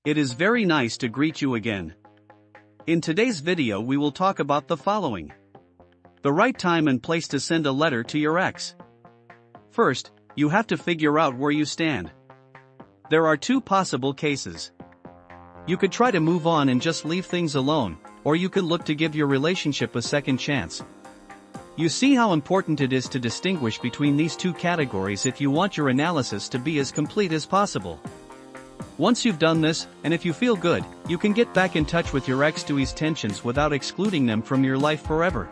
It is very nice to greet you again. In today's video we will talk about the following. The right time and place to send a letter to your ex. First, you have to figure out where you stand. There are two possible cases. You could try to move on and just leave things alone, or you could look to give your relationship a second chance. You see how important it is to distinguish between these two categories if you want your analysis to be as complete as possible. Once you've done this, and if you feel good, you can get back in touch with your ex to ease tensions without excluding them from your life forever.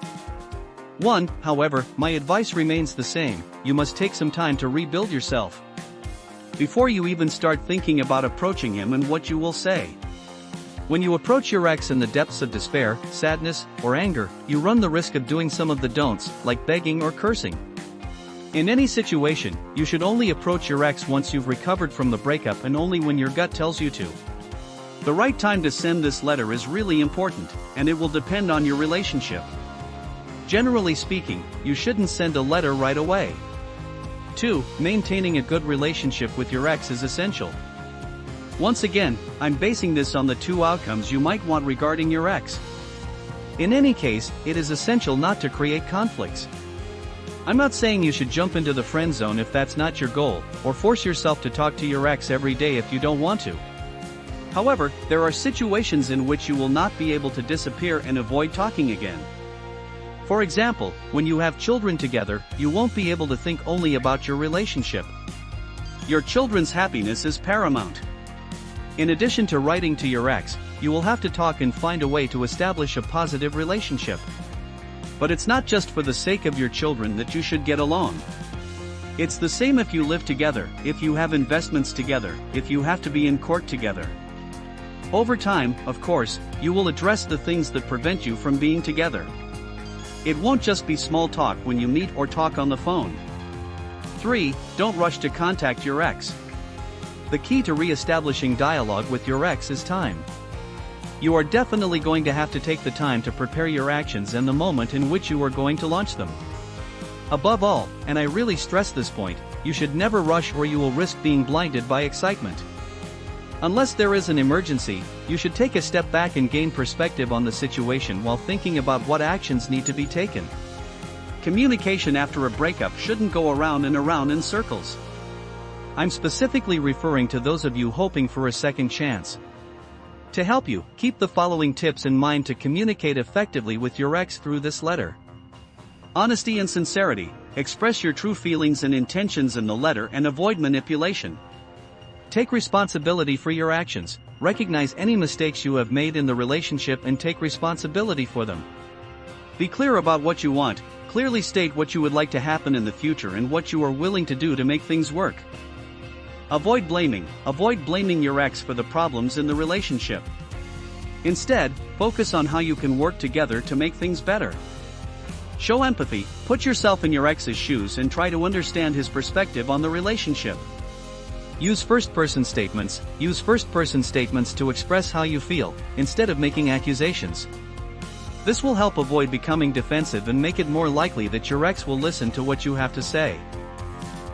However, my advice remains the same: you must take some time to rebuild yourself before you even start thinking about approaching him and what you will say. When you approach your ex in the depths of despair, sadness, or anger, you run the risk of doing some of the don'ts, like begging or cursing. In any situation, you should only approach your ex once you've recovered from the breakup and only when your gut tells you to. The right time to send this letter is really important, and it will depend on your relationship. Generally speaking, you shouldn't send a letter right away. 2. Maintaining a good relationship with your ex is essential. Once again, I'm basing this on the two outcomes you might want regarding your ex. In any case, it is essential not to create conflicts. I'm not saying you should jump into the friend zone if that's not your goal, or force yourself to talk to your ex every day if you don't want to. However, there are situations in which you will not be able to disappear and avoid talking again. For example, when you have children together, you won't be able to think only about your relationship. Your children's happiness is paramount. In addition to writing to your ex, you will have to talk and find a way to establish a positive relationship. But it's not just for the sake of your children that you should get along. It's the same if you live together, if you have investments together, if you have to be in court together. Over time, of course, you will address the things that prevent you from being together. It won't just be small talk when you meet or talk on the phone. 3. Don't rush to contact your ex. The key to re-establishing dialogue with your ex is time. You are definitely going to have to take the time to prepare your actions and the moment in which you are going to launch them. Above all, and I really stress this point, you should never rush or you will risk being blinded by excitement. Unless there is an emergency, you should take a step back and gain perspective on the situation while thinking about what actions need to be taken. Communication after a breakup shouldn't go around and around in circles. I'm specifically referring to those of you hoping for a second chance. To help you, keep the following tips in mind to communicate effectively with your ex through this letter. Honesty and sincerity. Express your true feelings and intentions in the letter and avoid manipulation. Take responsibility for your actions. Recognize any mistakes you have made in the relationship and take responsibility for them. Be clear about what you want. Clearly state what you would like to happen in the future and what you are willing to do to make things work. Avoid blaming. Avoid blaming your ex for the problems in the relationship. Instead, focus on how you can work together to make things better. Show empathy. Put yourself in your ex's shoes and try to understand his perspective on the relationship. Use first-person statements. Use first-person statements to express how you feel, instead of making accusations. This will help avoid becoming defensive and make it more likely that your ex will listen to what you have to say.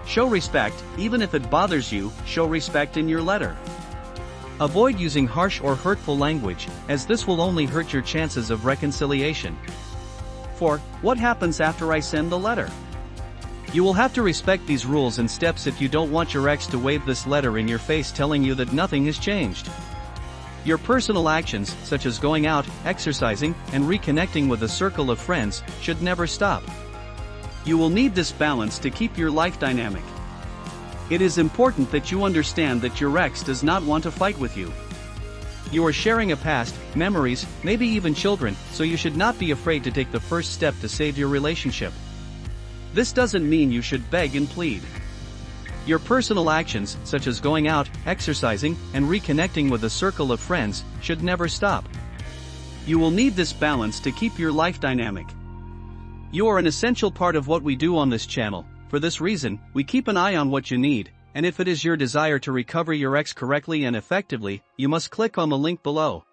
Show respect. Even if it bothers you, show respect in your letter. Avoid using harsh or hurtful language, as this will only hurt your chances of reconciliation. 4. What happens after I send the letter? You will have to respect these rules and steps if you don't want your ex to wave this letter in your face telling you that nothing has changed. Your personal actions, such as going out, exercising, and reconnecting with a circle of friends, should never stop. You will need this balance to keep your life dynamic. It is important that you understand that your ex does not want to fight with you. You are sharing a past, memories, maybe even children, so you should not be afraid to take the first step to save your relationship. This doesn't mean you should beg and plead. Your personal actions, such as going out, exercising, and reconnecting with a circle of friends, should never stop. You will need this balance to keep your life dynamic. You are an essential part of what we do on this channel. For this reason, we keep an eye on what you need, and if it is your desire to recover your ex correctly and effectively, you must click on the link below.